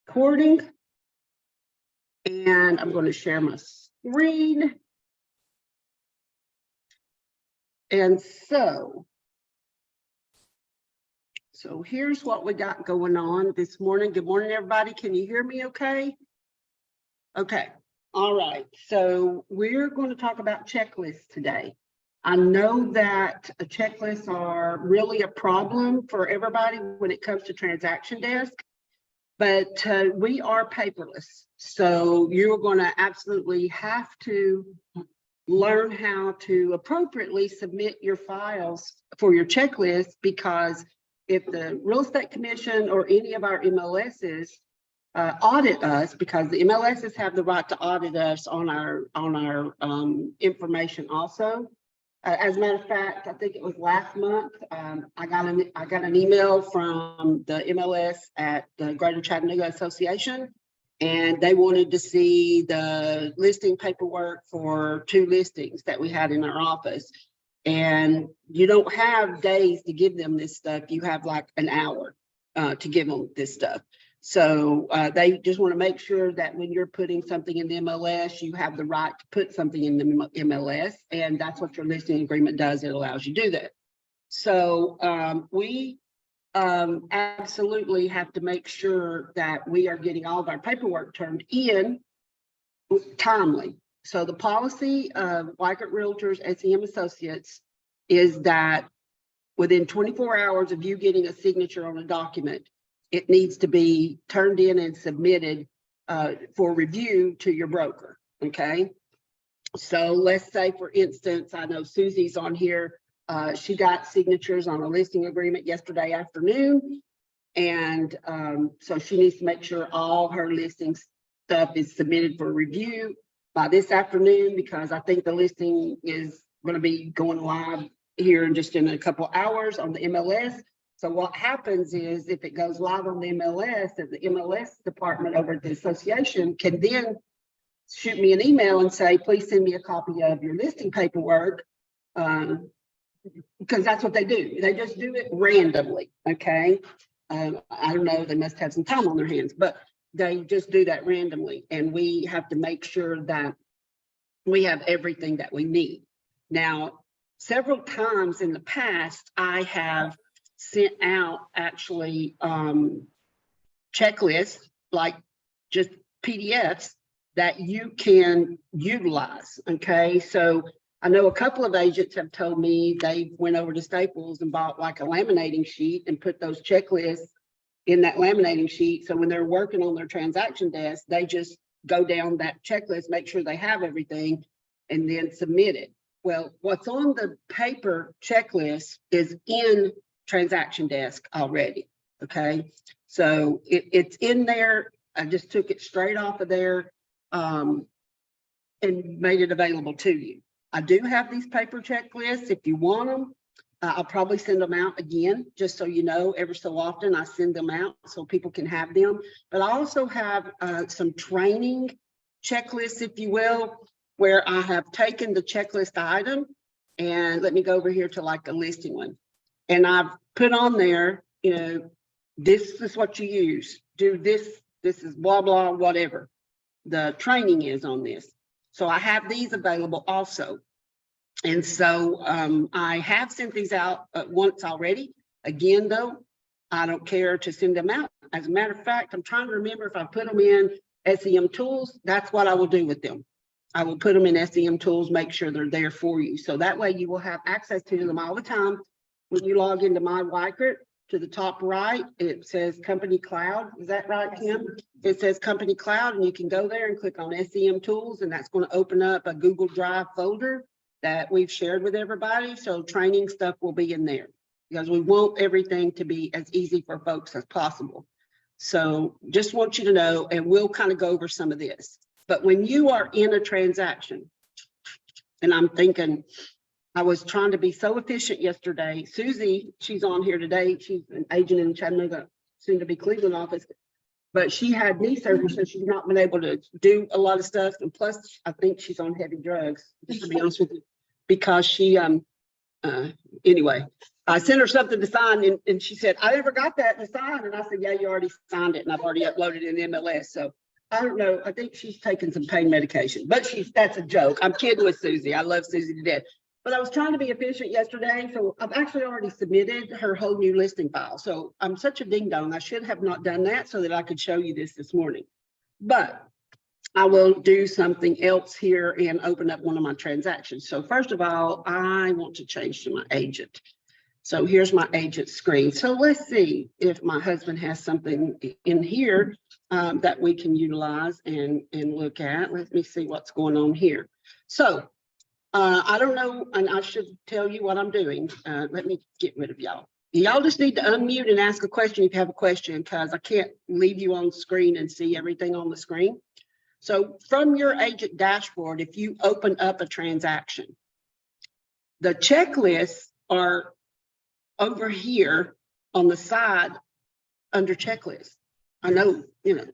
recording. And I'm going to share my screen. And so here's what we got going on this morning. Good morning, everybody. Can you hear me okay? Okay. All right. So we're going to talk about checklists today. I know that checklists are really a problem for everybody when it comes to transaction desk, but we are paperless. So you're going to absolutely have to learn how to appropriately submit your files for your checklist, because if the Real Estate Commission or any of our MLSs audit us, because the MLSs have the right to audit us on our information also. As a matter of fact, I think it was last month, I got an email from the MLS at the Greater Chattanooga Association, and they wanted to see the listing paperwork for 2 listings that we had in our office. And you don't have days to give them this stuff. You have like an hour to give them this stuff. So they just want to make sure that when you're putting something in the MLS, you have the right to put something in the MLS. And that's what your listing agreement does. It allows you to do that. So we absolutely have to make sure that we are getting all of our paperwork turned in timely. So the policy of Weichert Realtors SEM Associates is that within 24 hours of you getting a signature on a document, it needs to be turned in and submitted for review to your broker. Okay. So let's say, for instance, I know Susie's on here. She got signatures on a listing agreement yesterday afternoon. And so she needs to make sure all her listing stuff is submitted for review by this afternoon, because I think the listing is going to be going live here in just in a couple hours on the MLS. So what happens is, if it goes live on the MLS, that the MLS department over at the association can then shoot me an email and say, please send me a copy of your listing paperwork, because that's what they do. They just do it randomly. Okay. I don't know, they must have some time on their hands, but they just do that randomly. And we have to make sure that we have everything that we need. Now, several times in the past, I have sent out actually checklists, like just PDFs that you can utilize. Okay, so I know a couple of agents have told me they went over to Staples and bought like a laminating sheet and put those checklists in that laminating sheet. So when they're working on their transaction desk, they just go down that checklist, make sure they have everything, and then submit it. Well, what's on the paper checklist is in transaction desk already. Okay, so it's in there. I just took it straight off of there and made it available to you. I do have these paper checklists. If you want them, I'll probably send them out again, just so you know. Every so often I send them out so people can have them. But I also have some training checklists, if you will, where I have taken the checklist item, and let me go over here to like a listing one. And I've put on there, you know, this is what you use. Do this, this is blah, blah, whatever the training is on this. So I have these available also. And so I have sent these out once already. Again, though, I don't care to send them out. As a matter of fact, I'm trying to remember if I put them in SEM Tools, that's what I will do with them. I will put them in SEM Tools, make sure they're there for you. So that way you will have access to them all the time. When you log into My Weichert, to the top right, it says Company Cloud. Is that right, Kim? It says Company Cloud, and you can go there and click on SEM Tools, and that's going to open up a Google Drive folder that we've shared with everybody. So training stuff will be in there, because we want everything to be as easy for folks as possible. So just want you to know, and we'll kind of go over some of this. But when you are in a transaction, and I'm thinking, I was trying to be so efficient yesterday. Susie, she's on here today. She's an agent in Chattanooga, soon to be Cleveland office, but she had knee surgery, so she's not been able to do a lot of stuff. And plus, I think she's on heavy drugs, just to be honest with you, because she, anyway, I sent her something to sign and she said, I never got that to sign. And I said, yeah, you already signed it and I've already uploaded it in MLS. So I don't know. I think she's taking some pain medication, but that's a joke. I'm kidding with Susie. I love Susie to death. But I was trying to be efficient yesterday. So I've actually already submitted her whole new listing file. So I'm such a ding dong. I should have not done that so that I could show you this morning. But I will do something else here and open up one of my transactions. So first of all, I want to change to my agent. So here's my agent screen. So let's see if my husband has something in here that we can utilize and look at. Let me see what's going on here. So I don't know, and I should tell you what I'm doing. Let me get rid of y'all. Y'all just need to unmute and ask a question if you have a question, because I can't leave you on screen and see everything on the screen. So from your agent dashboard, if you open up a transaction, the checklists are over here on the side under checklist. I know, you know.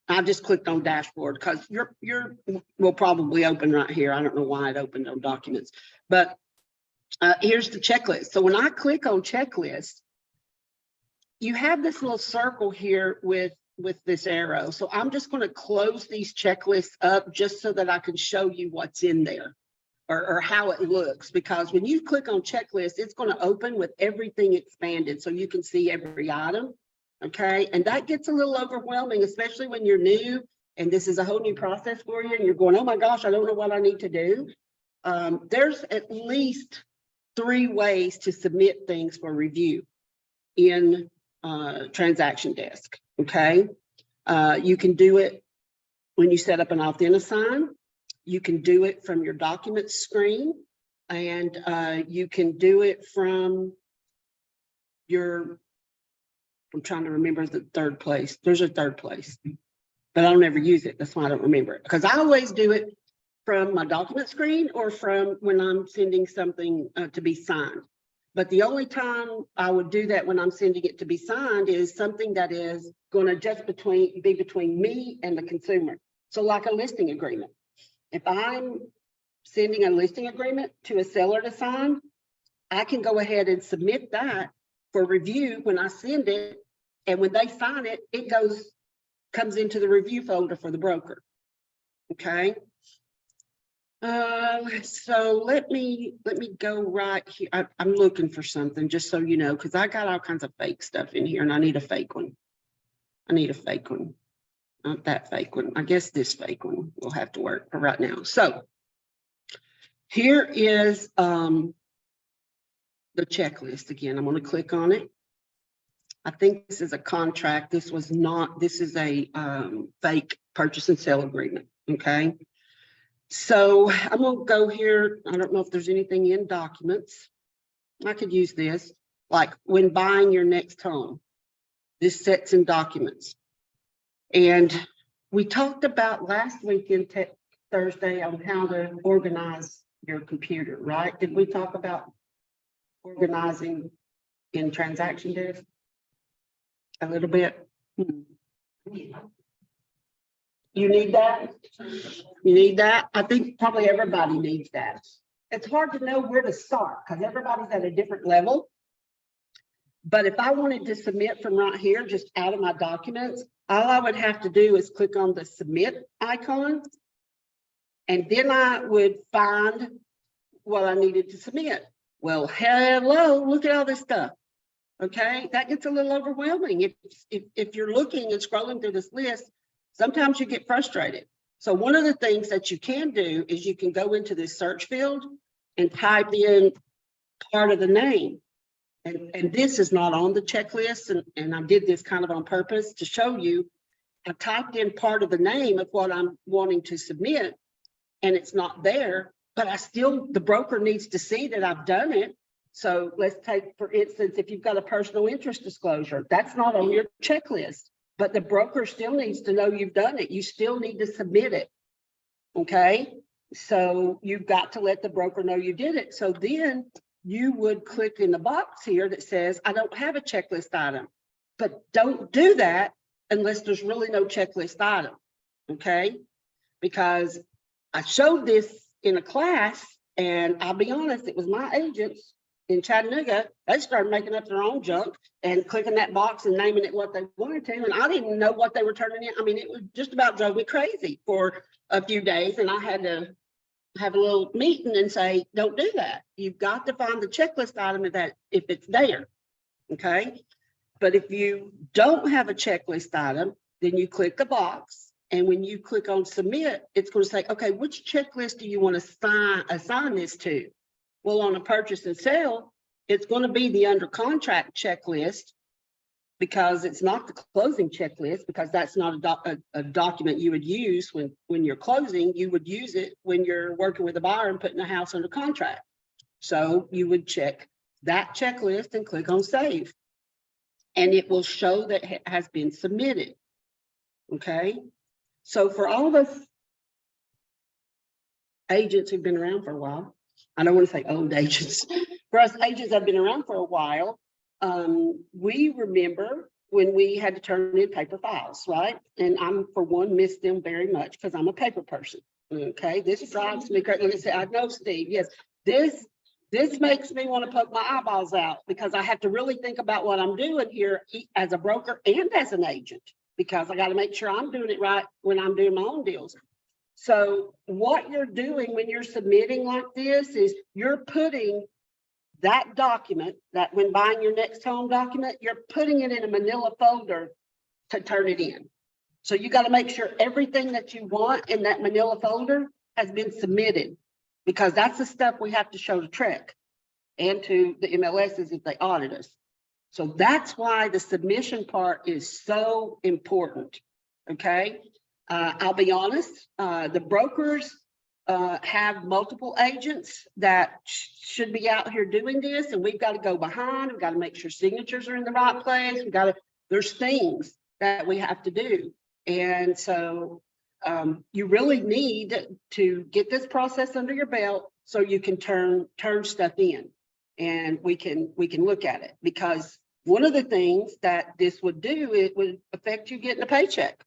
I just clicked on dashboard because your will probably open right here. I don't know why it opened on documents, but here's the checklist. So when I click on checklist, you have this little circle here with this arrow. So I'm just going to close these checklists up just so that I can show you what's in there. Or how it looks, because when you click on checklist, it's going to open with everything expanded so you can see every item. Okay, and that gets a little overwhelming, especially when you're new and this is a whole new process for you and you're going, oh my gosh, I don't know what I need to do. There's at least 3 ways to submit things for review in Transaction Desk. Okay, you can do it when you set up an opt-in assign. You can do it from your documents screen, and you can do it from your, I'm trying to remember the third place. There's a third place, but I don't ever use it. That's why I don't remember it, because I always do it from my document screen or from when I'm sending something to be signed. But the only time I would do that when I'm sending it to be signed is something that is going to just be between me and the consumer. So like a listing agreement. If I'm sending a listing agreement to a seller to sign, I can go ahead and submit that for review when I send it. And when they sign it, it comes into the review folder for the broker. Okay. So let me go right here. I'm looking for something just so you know, because I got all kinds of fake stuff in here and I need a fake one. I need a fake one. Not that fake one. I guess this fake one will have to work for right now. So here is the checklist again. I'm going to click on it. I think this is a contract. This was not, this is a fake purchase and sale agreement. Okay. So I'm going to go here. I don't know if there's anything in documents. I could use this, like when buying your next home. This sets in documents. And we talked about last week in Thursday on how to organize your computer, right? Did we talk about organizing in Transaction Desk a little bit? You need that? You need that? I think probably everybody needs that. It's hard to know where to start because everybody's at a different level. But if I wanted to submit from right here, just out of my documents, all I would have to do is click on the submit icon. And then I would find what I needed to submit. Well, hello, look at all this stuff. Okay, that gets a little overwhelming. If you're looking and scrolling through this list, sometimes you get frustrated. So one of the things that you can do is you can go into this search field and type in part of the name. And this is not on the checklist, and I did this kind of on purpose to show you. I typed in part of the name of what I'm wanting to submit, and it's not there, but the broker needs to see that I've done it. So let's take, for instance, if you've got a personal interest disclosure, that's not on your checklist, but the broker still needs to know you've done it. You still need to submit it. Okay, so you've got to let the broker know you did it. So then you would click in the box here that says, I don't have a checklist item, but don't do that unless there's really no checklist item, okay? Because I showed this in a class And I'll be honest, it was my agents in Chattanooga, they started making up their own junk and clicking that box and naming it what they wanted to. And I didn't know what they were turning in. I mean, it was just about drove me crazy for a few days. And I had to have a little meeting and say, don't do that. You've got to find the checklist item that if it's there. Okay. But if you don't have a checklist item, then you click the box. And when you click on submit, it's going to say, okay, which checklist do you want to assign this to? Well, on a purchase and sale, it's going to be the under contract checklist, because it's not the closing checklist, because that's not a document you would use when you're closing. You would use it when you're working with a buyer and putting a house under contract. So you would check that checklist and click on save, and it will show that it has been submitted. Okay. So for all of us agents who've been around for a while, I don't want to say old agents, for us agents that have been around for a while, we remember when we had to turn in paper files, right? And I'm, for one, miss them very much because I'm a paper person. Okay, this drives me crazy. Like I said, I know, Steve, yes, this makes me want to poke my eyeballs out, because I have to really think about what I'm doing here as a broker and as an agent, because I got to make sure I'm doing it right when I'm doing my own deals. So what you're doing when you're submitting like this is you're putting that document, that when buying your next home document, you're putting it in a manila folder to turn it in. So you got to make sure everything that you want in that manila folder has been submitted, because that's the stuff we have to show to TREC and to the MLSs if they audit us. So that's why the submission part is so important. Okay. I'll be honest, the brokers have multiple agents that should be out here doing this, and we've got to go behind. We've got to make sure signatures are in the right place. There's things that we have to do. And so you really need to get this process under your belt so you can turn stuff in, and we can look at it, because one of the things that this would do, it would affect you getting a paycheck.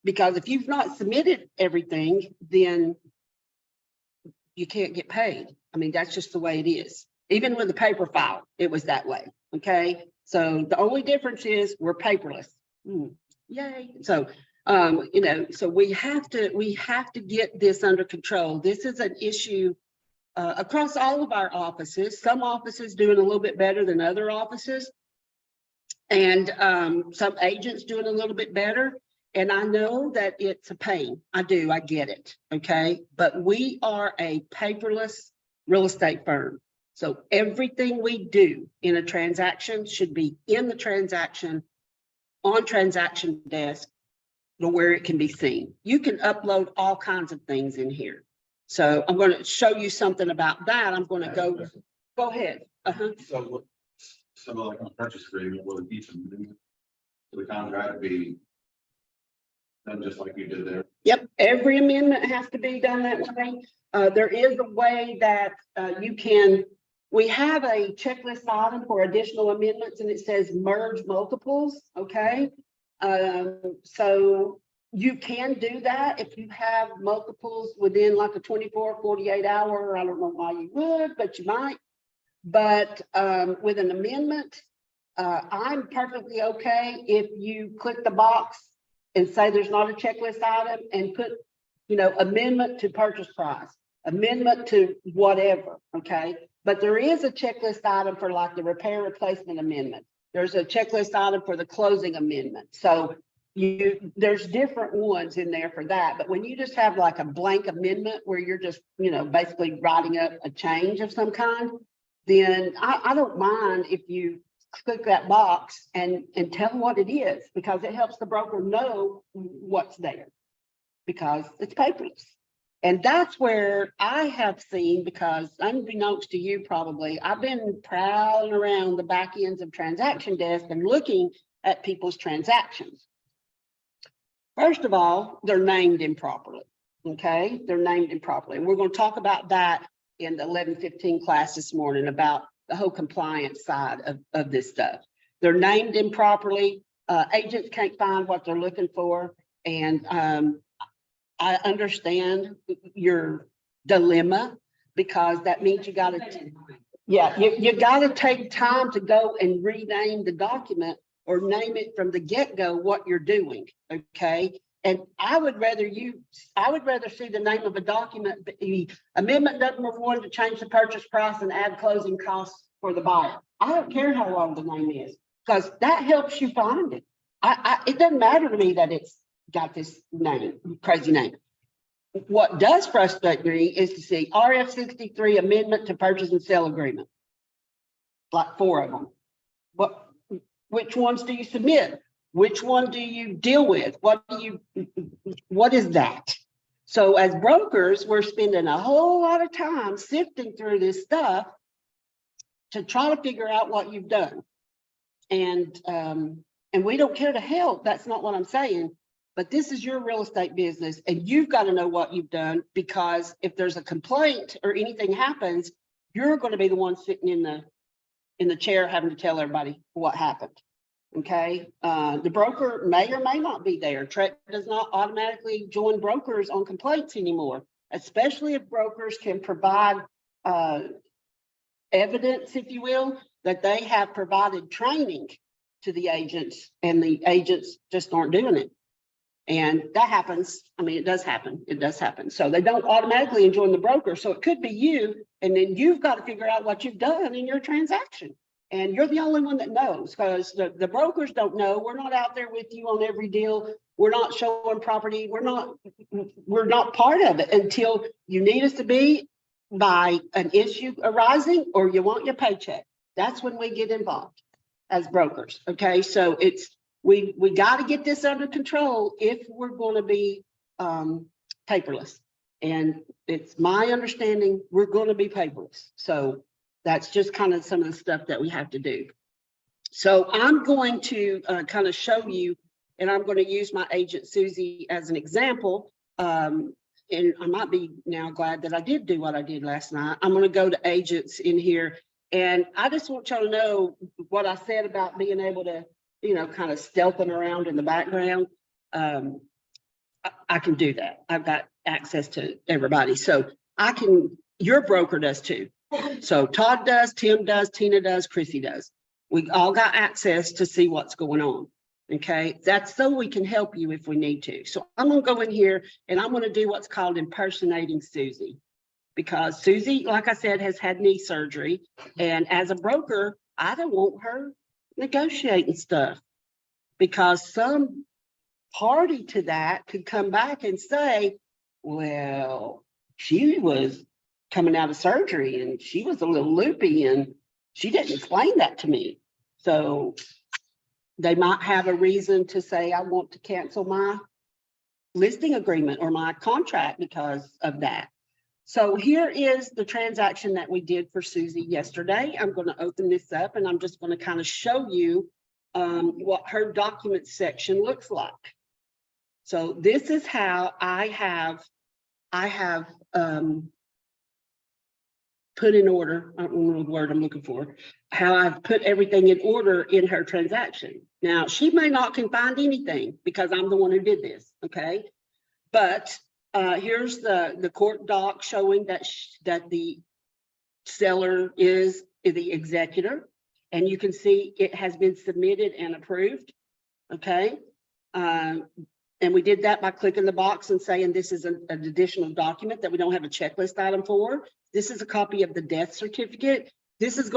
Because if you've not submitted everything, then you can't get paid. I mean, that's just the way it is. Even with the paper file, it was that way. Okay. So the only difference is we're paperless. Yay. So, so we have to get this under control. This is an issue across all of our offices. Some offices doing a little bit better than other offices, and some agents doing a little bit better. And I know that it's a pain. I get it. Okay. But we are a paperless real estate firm. So everything we do in a transaction should be in the transaction, on transaction desk, where it can be seen. You can upload all kinds of things in here. So I'm going to show you something about that. I'm going to go ahead. So like on purchase agreement, will each amendment to the contract be done just like you did there? Yep, every amendment has to be done that way. There is a way that we have a checklist item for additional amendments, and it says merge multiples. Okay. So you can do that if you have multiples within like a 24, 48 hour. I don't know why you would, but you might. But with an amendment, I'm perfectly okay if you click the box and say there's not a checklist item and put, amendment to purchase price, amendment to whatever. Okay. But there is a checklist item for like the repair replacement amendment. There's a checklist item for the closing amendment. So there's different ones in there for that. But when you just have like a blank amendment where you're just, basically writing up a change of some kind, then I don't mind if you click that box and tell them what it is, because it helps the broker know what's there, because it's paperless. And that's where I have seen, because unbeknownst to you probably, I've been prowling around the back ends of transaction desk and looking at people's transactions. First of all, they're named improperly. Okay, they're named improperly. And we're going to talk about that in the 11:15 class this morning, about the whole compliance side of this stuff. They're named improperly. Agents can't find what they're looking for. And I understand your dilemma, because that means you gotta, yeah, you gotta take time to go and rename the document or name it from the get-go what you're doing, okay? And I would rather see the name of a document, the amendment number 1 to change the purchase price and add closing costs for the buyer. I don't care how long the name is, because that helps you find it. It doesn't matter to me that it's got this name, crazy name. What does frustrate me is to see RF 63 amendment to purchase and sale agreement. Like 4 of them. Which ones do you submit? Which one do you deal with? What is that? So as brokers, we're spending a whole lot of time sifting through this stuff to try to figure out what you've done. And we don't care to help. That's not what I'm saying. But this is your real estate business, and you've got to know what you've done, because if there's a complaint or anything happens, you're going to be the one sitting in the chair having to tell everybody what happened. Okay, the broker may or may not be there. TREC does not automatically join brokers on complaints anymore, especially if brokers can provide evidence, if you will, that they have provided training to the agents and the agents just aren't doing it. And that happens. I mean, it does happen. It does happen. So they don't automatically join the broker. So it could be you, and then you've got to figure out what you've done in your transaction. And you're the only one that knows, because the brokers don't know. We're not out there with you on every deal. We're not showing property. We're not part of it until you need us to be by an issue arising or you want your paycheck. That's when we get involved as brokers. Okay, so we got to get this under control if we're going to be paperless. And it's my understanding we're going to be paperless. So that's just kind of some of the stuff that we have to do. So I'm going to kind of show you, and I'm going to use my agent Susie as an example. And I might be now glad that I did do what I did last night. I'm going to go to agents in here, and I just want y'all to know what I said about being able to, you know, kind of stealthing around in the background. I can do that. I've got access to everybody. So I can, your broker does too. So Todd does, Tim does, Tina does, Chrissy does. We all got access to see what's going on. Okay, that's so we can help you if we need to. So I'm going to go in here and I'm going to do what's called impersonating Susie, because Susie, like I said, has had knee surgery. And as a broker, I don't want her negotiating stuff, because some party to that could come back and say, well, she was coming out of surgery and she was a little loopy and she didn't explain that to me. So they might have a reason to say, I want to cancel my listing agreement or my contract because of that. So here is the transaction that we did for Susie yesterday. I'm going to open this up and I'm just going to kind of show you what her document section looks like. So this is how I have put in order, I don't know the word I'm looking for, how I've put everything in order in her transaction. Now, she may not can find anything because I'm the one who did this, okay? But here's the court doc showing that the seller is the executor, and you can see it has been submitted and approved, okay? And we did that by clicking the box and saying this is an additional document that we don't have a checklist item for. This is a copy of the death certificate. This is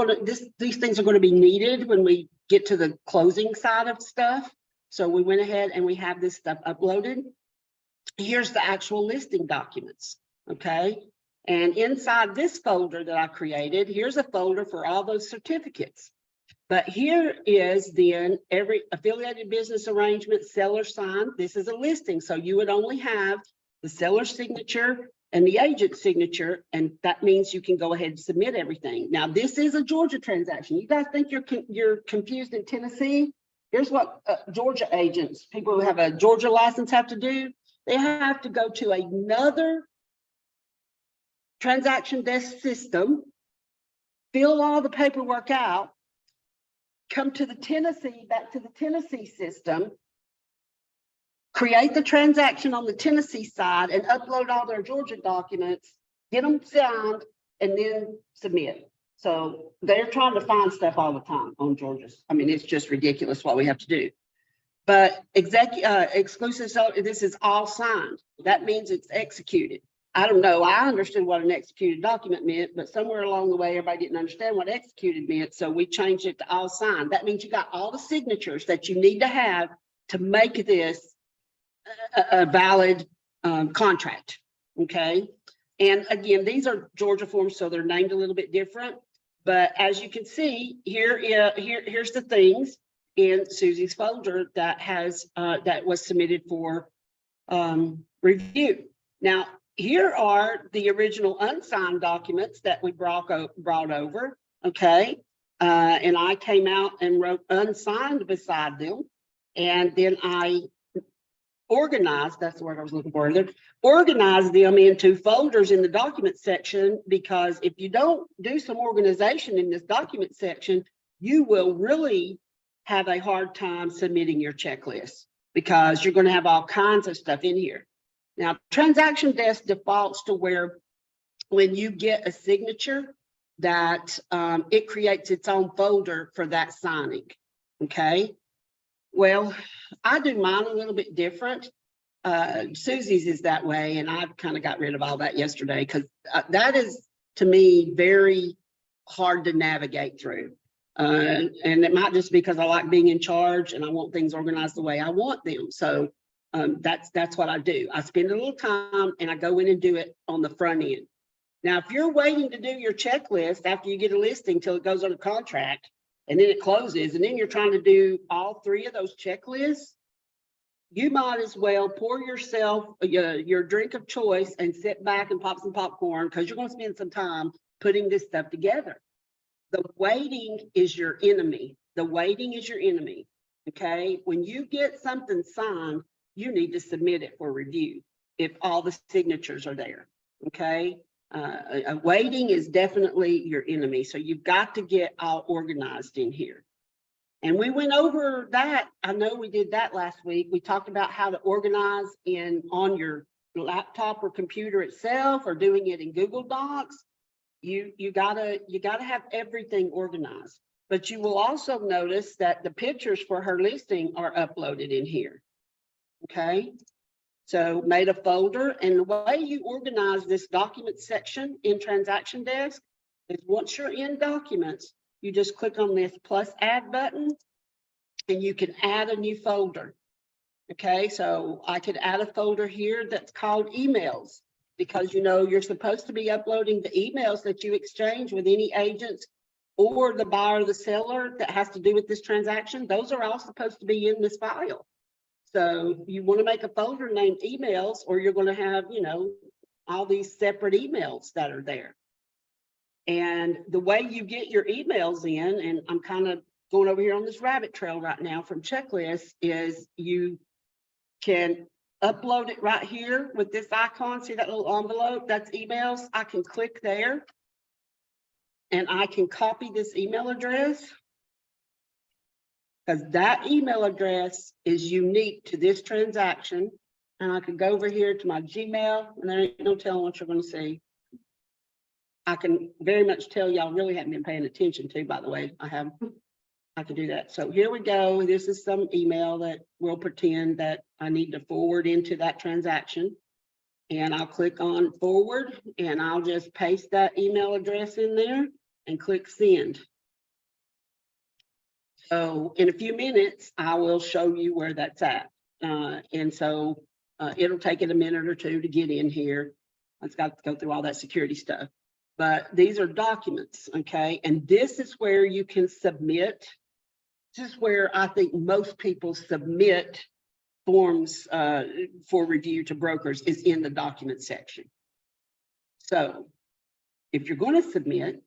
these things are going to be needed when we get to the closing side of stuff. So we went ahead and we have this stuff uploaded. Here's the actual listing documents, okay? And inside this folder that I created, here's a folder for all those certificates. But here is then every affiliated business arrangement, seller sign. This is a listing. So you would only have the seller's signature and the agent's signature. And that means you can go ahead and submit everything. Now, this is a Georgia transaction. You guys think you're confused in Tennessee? Here's what Georgia agents, people who have a Georgia license have to do. They have to go to another transaction desk system, fill all the paperwork out, come to the Tennessee, back to the Tennessee system, create the transaction on the Tennessee side and upload all their Georgia documents, get them signed, and then submit. So they're trying to find stuff all the time on Georgia's. I mean, it's just ridiculous what we have to do. But exclusive, so this is all signed. That means it's executed. I don't know. I understood what an executed document meant, but somewhere along the way, everybody didn't understand what executed meant. So we changed it to all signed. That means you got all the signatures that you need to have to make this a valid contract. Okay. And again, these are Georgia forms, so they're named a little bit different. But as you can see, here's the things in Susie's folder that has that was submitted for review. Now, here are the original unsigned documents that we brought over. Okay. And I came out and wrote unsigned beside them. And then I organized, that's the word I was looking for, organize them into folders in the document section, because if you don't do some organization in this document section, you will really have a hard time submitting your checklist, because you're going to have all kinds of stuff in here. Now, transaction desk defaults to where when you get a signature that it creates its own folder for that signing. Okay. Well, I do mine a little bit different. Susie's is that way, and I've kind of got rid of all that yesterday, because that is, to me, very hard to navigate through. And it might just be because I like being in charge and I want things organized the way I want them. So that's what I do. I spend a little time and I go in and do it on the front end. Now, if you're waiting to do your checklist after you get a listing till it goes under contract, and then it closes, and then you're trying to do all three of those checklists, you might as well pour yourself your drink of choice and sit back and pop some popcorn, because you're going to spend some time putting this stuff together. The waiting is your enemy. The waiting is your enemy. Okay. When you get something signed, you need to submit it for review if all the signatures are there. Okay. Waiting is definitely your enemy. So you've got to get all organized in here. And we went over that. I know we did that last week. We talked about how to organize on your laptop or computer itself, or doing it in Google Docs. You gotta have everything organized. But you will also notice that the pictures for her listing are uploaded in here. Okay. So made a folder, and the way you organize this document section in Transaction Desk is, once you're in Documents, you just click on this plus add button and you can add a new folder. Okay, so I could add a folder here that's called emails, because you're supposed to be uploading the emails that you exchange with any agents or the buyer or the seller that has to do with this transaction. Those are all supposed to be in this file. So you want to make a folder named emails, or you're going to have, all these separate emails that are there. And the way you get your emails in, and I'm kind of going over here on this rabbit trail right now from checklists, is you can upload it right here with this icon. See that little envelope? That's emails. I can click there and I can copy this email address, because that email address is unique to this transaction. And I could go over here to my Gmail, and there ain't no telling what you're going to see. I can very much tell y'all really haven't been paying attention to, by the way. I can do that. So here we go. This is some email that we'll pretend that I need to forward into that transaction. And I'll click on forward, and I'll just paste that email address in there and click send. So in a few minutes, I will show you where that's at. And so it'll take it a minute or two to get in here. It's got to go through all that security stuff. But these are documents, okay? And this is where you can submit. This is where I think most people submit forms for review to brokers, is in the document section. So if you're going to submit,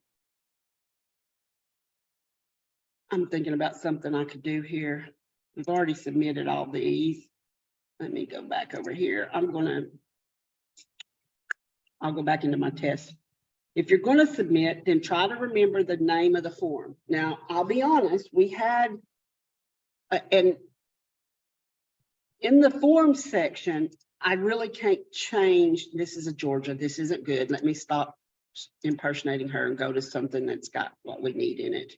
I'm thinking about something I could do here. We've already submitted all these. Let me go back over here. I'll go back into my test. If you're going to submit, then try to remember the name of the form. Now, I'll be honest, we had, and in the forms section, I really can't change. This is a Georgia. This isn't good. Let me stop impersonating her and go to something that's got what we need in it.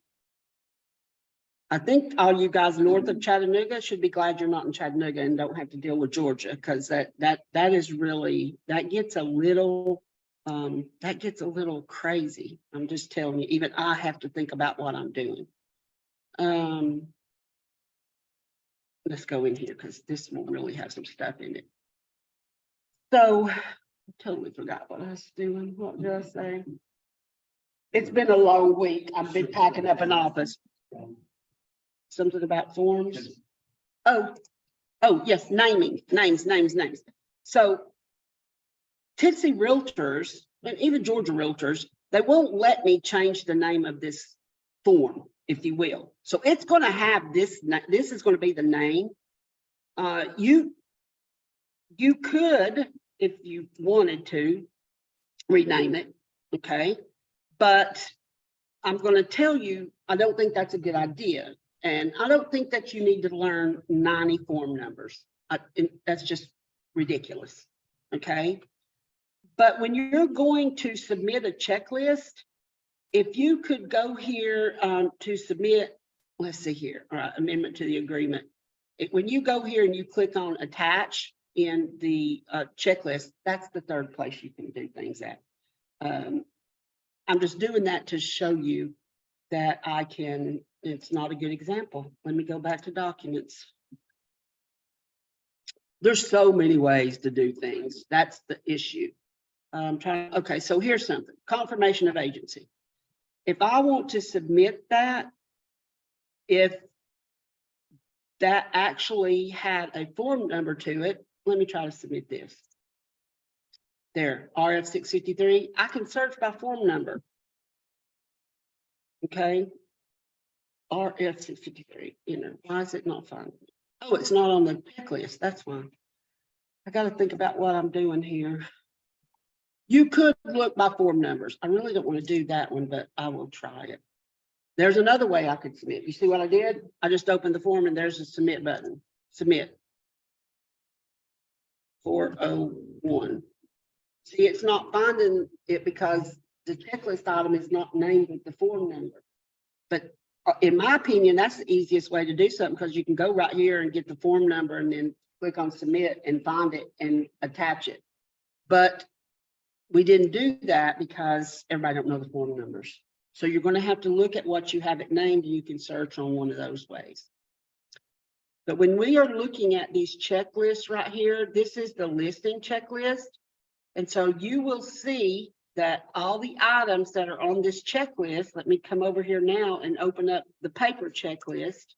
I think all you guys north of Chattanooga should be glad you're not in Chattanooga and don't have to deal with Georgia, because that is really, that gets a little crazy. I'm just telling you, even I have to think about what I'm doing. Let's go in here because this will really have some stuff in it. So I totally forgot what I was doing. What did I say? It's been a long week. I've been packing up an office. Something about forms. Oh, yes, names. So Tipsy Realtors and even Georgia Realtors, they won't let me change the name of this form, if you will. So it's going to have this is going to be the name. You could, if you wanted to, rename it, okay? But I'm going to tell you, I don't think that's a good idea. And I don't think that you need to learn 90 form numbers. That's just ridiculous, okay? But when you're going to submit a checklist, if you could go here to submit, let's see here, all right, amendment to the agreement. When you go here and you click on attach in the checklist, that's the third place you can do things at. I'm just doing that to show you that I can, it's not a good example. Let me go back to documents. There's so many ways to do things. That's the issue. Okay, so here's something, confirmation of agency. If I want to submit that, if that actually had a form number to it, let me try to submit this. There, RF 653, I can search by form number. Okay, RF 653, why is it not finding it? Oh, it's not on the checklist, that's why. I got to think about what I'm doing here. You could look by form numbers. I really don't want to do that one, but I will try it. There's another way I could submit. You see what I did? I just opened the form and there's a submit button. Submit. 401. See, it's not finding it because the checklist item is not named with the form number. But in my opinion, that's the easiest way to do something, because you can go right here and get the form number and then click on submit and find it and attach it. But we didn't do that because everybody don't know the form numbers. So you're going to have to look at what you have it named, and you can search on one of those ways. But when we are looking at these checklists right here, this is the listing checklist. And so you will see that all the items that are on this checklist, let me come over here now and open up the paper checklist.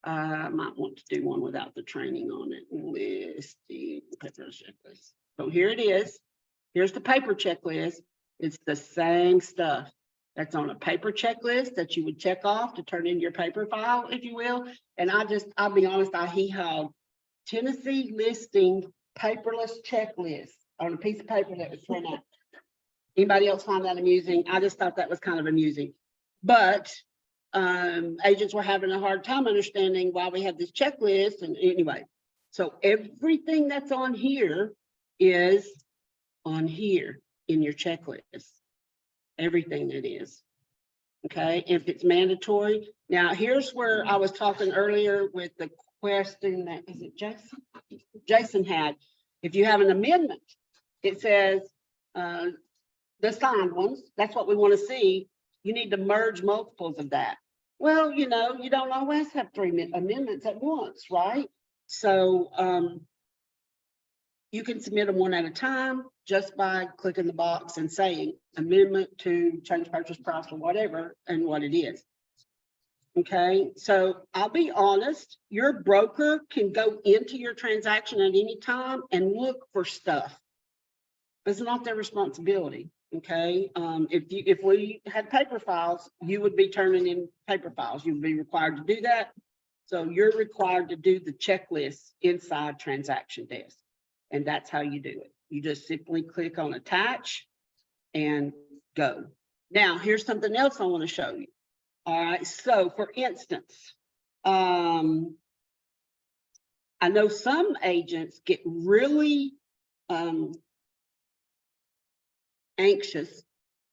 I might want to do one without the training on it. Listing paper checklist. So here it is. Here's the paper checklist. It's the same stuff that's on a paper checklist that you would check off to turn in your paper file, if you will. And I'll be honest, I hee-hawed Tennessee listing paperless checklist on a piece of paper that was thrown out. Anybody else find that amusing? I just thought that was kind of amusing. But agents were having a hard time understanding why we have this checklist. And anyway, so everything that's on here is on here in your checklist. Everything that is. Okay, if it's mandatory. Now, here's where I was talking earlier with the question that, is it Jason? Jason had, if you have an amendment, it says the signed ones, that's what we want to see. You need to merge multiples of that. Well, you don't always have 3 amendments at once, right? So you can submit them one at a time just by clicking the box and saying amendment to change purchase price or whatever and what it is. Okay, so I'll be honest, your broker can go into your transaction at any time and look for stuff. It's not their responsibility. Okay, if we had paper files, you would be turning in paper files. You would be required to do that. So you're required to do the checklist inside Transaction Desk. And that's how you do it. You just simply click on attach and go. Now, here's something else I want to show you. All right, so for instance, I know some agents get really anxious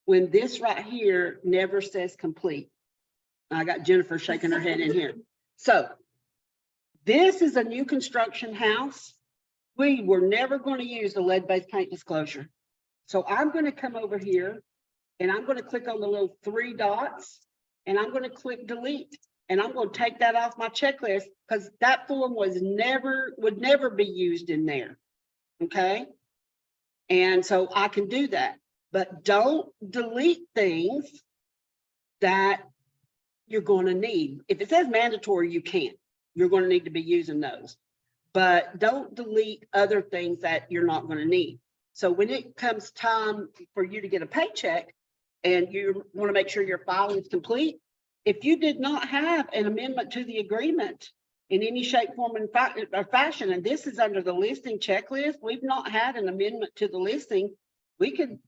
when this right here never says complete. I got Jennifer shaking her head in here. So this is a new construction house. We were never going to use the lead-based paint disclosure. So I'm going to come over here and I'm going to click on the little 3 dots and I'm going to click delete. And I'm going to take that off my checklist because that form would never be used in there. Okay. And so I can do that, but don't delete things that you're going to need. If it says mandatory, you can't. You're going to need to be using those, but don't delete other things that you're not going to need. So when it comes time for you to get a paycheck and you want to make sure your filing is complete, if you did not have an amendment to the agreement in any shape, form, or fashion, and this is under the listing checklist, we've not had an amendment to the listing, we could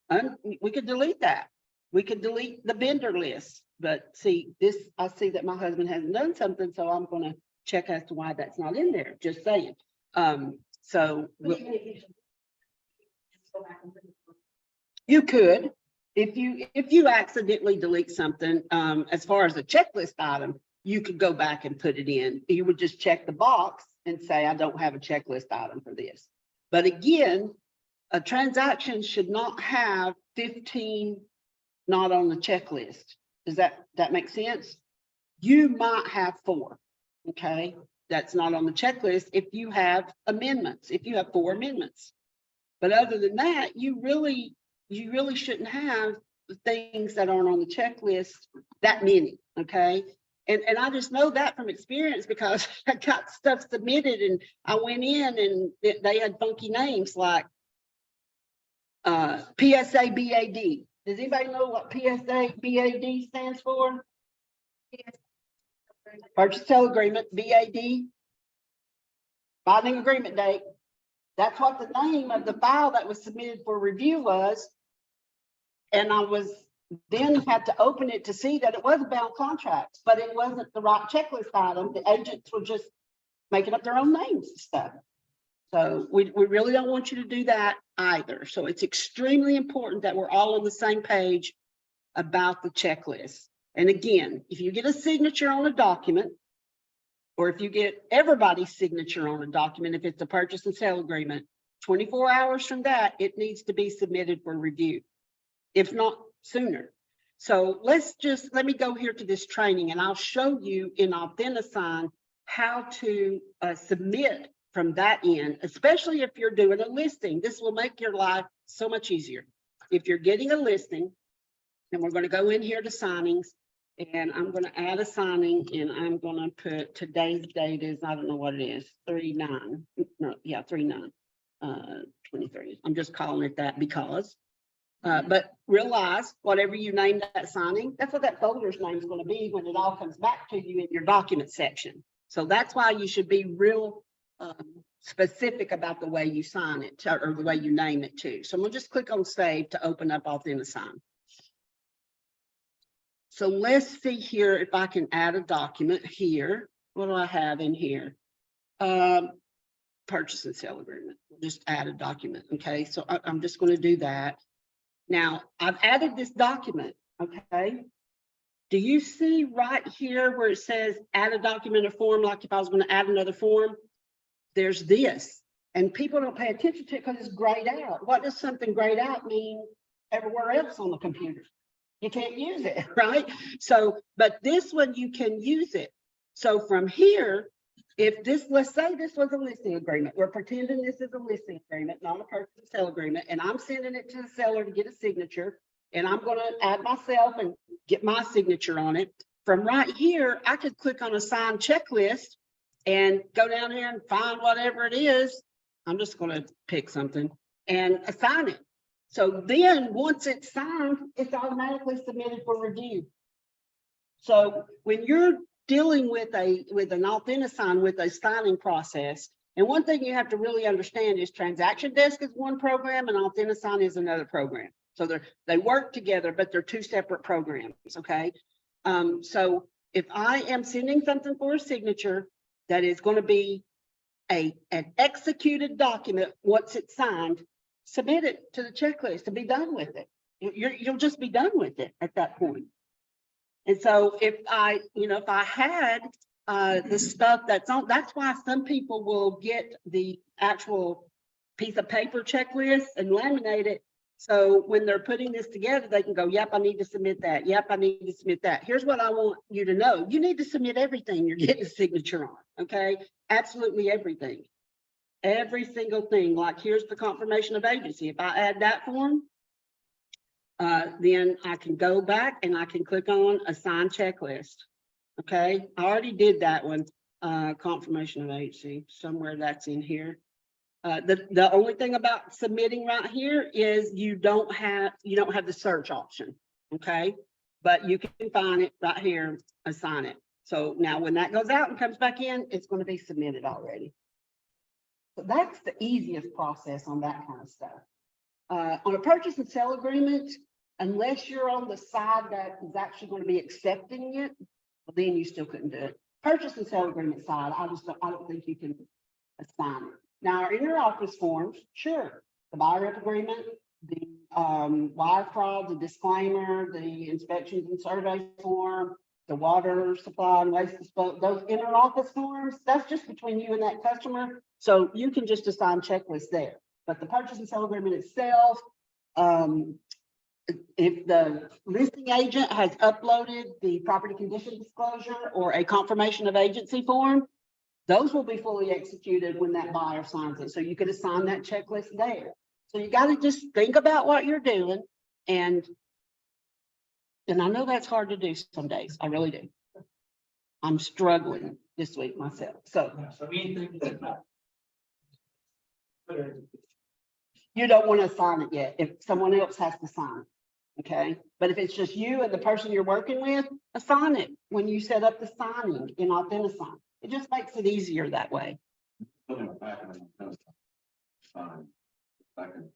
delete that. We could delete the vendor list. But see, this, I see that my husband hasn't done something, so I'm going to check as to why that's not in there. Just saying. So you could, if you accidentally delete something, as far as a checklist item, you could go back and put it in. You would just check the box and say, I don't have a checklist item for this. But again, a transaction should not have 15 not on the checklist. Does that make sense? You might have 4, okay? That's not on the checklist if you have amendments, if you have 4 amendments. But other than that, you really shouldn't have the things that aren't on the checklist, that many, okay? And I just know that from experience because I got stuff submitted and I went in and they had funky names like PSA BAD. Does anybody know what PSA BAD stands for? Purchase sale agreement, BAD, binding agreement date. That's what the name of the file that was submitted for review was. And I was then had to open it to see that it was a bound contract, but it wasn't the right checklist item. The agents were just making up their own names and stuff. So we really don't want you to do that either. So it's extremely important that we're all on the same page about the checklist. And again, if you get a signature on a document, or if you get everybody's signature on a document, if it's a purchase and sale agreement, 24 hours from that, it needs to be submitted for review, if not sooner. So let me go here to this training and I'll show you in Authentisign how to submit from that end, especially if you're doing a listing. This will make your life so much easier. If you're getting a listing, and we're going to go in here to signings, and I'm going to add a signing, and I'm going to put today's date is, I don't know what it is, 3/9. No, yeah, 3/9, 23. I'm just calling it that because, but realize whatever you name that signing, that's what that folder's name is going to be when it all comes back to you in your document section. So that's why you should be real specific about the way you sign it or the way you name it too. So I'm gonna just click on save to open up Authentisign. So let's see here if I can add a document here. What do I have in here? Purchase and sale agreement. We'll just add a document. Okay, so I'm just going to do that. Now I've added this document. Okay. Do you see right here where it says add a document or form? Like if I was going to add another form, there's this, and people don't pay attention to it because it's grayed out. What does something grayed out mean everywhere else on the computer? You can't use it, right? So, but this one you can use it. So from here, if this, let's say this was a listing agreement, we're pretending this is a listing agreement, not a purchase and sale agreement, and I'm sending it to the seller to get a signature, and I'm going to add myself and get my signature on it. From right here, I could click on assign checklist and go down here and find whatever it is. I'm just going to pick something and assign it. So then once it's signed, it's automatically submitted for review. So when you're dealing with an Authentisign with a signing process, and one thing you have to really understand is Transaction Desk is one program and Authentisign is another program. So they work together, but they're 2 separate programs, okay? So if I am sending something for a signature that is going to be an executed document once it's signed, submit it to the checklist to be done with it. You'll just be done with it at that point. And so if I had the stuff that's on, that's why some people will get the actual piece of paper checklist and laminate it. So when they're putting this together, they can go, yep, I need to submit that. Yep, I need to submit that. Here's what I want you to know. You need to submit everything you're getting a signature on, okay? Absolutely everything. Every single thing, like here's the confirmation of agency. If I add that form, then I can go back and I can click on assign checklist. Okay, I already did that one, confirmation of agency, somewhere that's in here. The only thing about submitting right here is you don't have the search option, okay? But you can find it right here, assign it. So now when that goes out and comes back in, it's going to be submitted already. So that's the easiest process on that kind of stuff. On a purchase and sale agreement, unless you're on the side that is actually going to be accepting it, well, then you still couldn't do it. Purchase and sale agreement side, I don't think you can assign it. Now, our inter-office forms, sure, the buyer rep agreement, the wire fraud, the disclaimer, the inspections and survey form, the water supply and waste disposal, those inter-office forms, that's just between you and that customer. So you can just assign checklists there. But the purchase and sale agreement itself, if the listing agent has uploaded the property condition disclosure or a confirmation of agency form, those will be fully executed when that buyer signs it. So you could assign that checklist there. So you got to just think about what you're doing. And I know that's hard to do some days. I really do. I'm struggling this week myself. So you don't want to assign it yet if someone else has to sign it, okay? But if it's just you and the person you're working with, assign it when you set up the signing in Authentisign. It just makes it easier that way. Put them back in the back in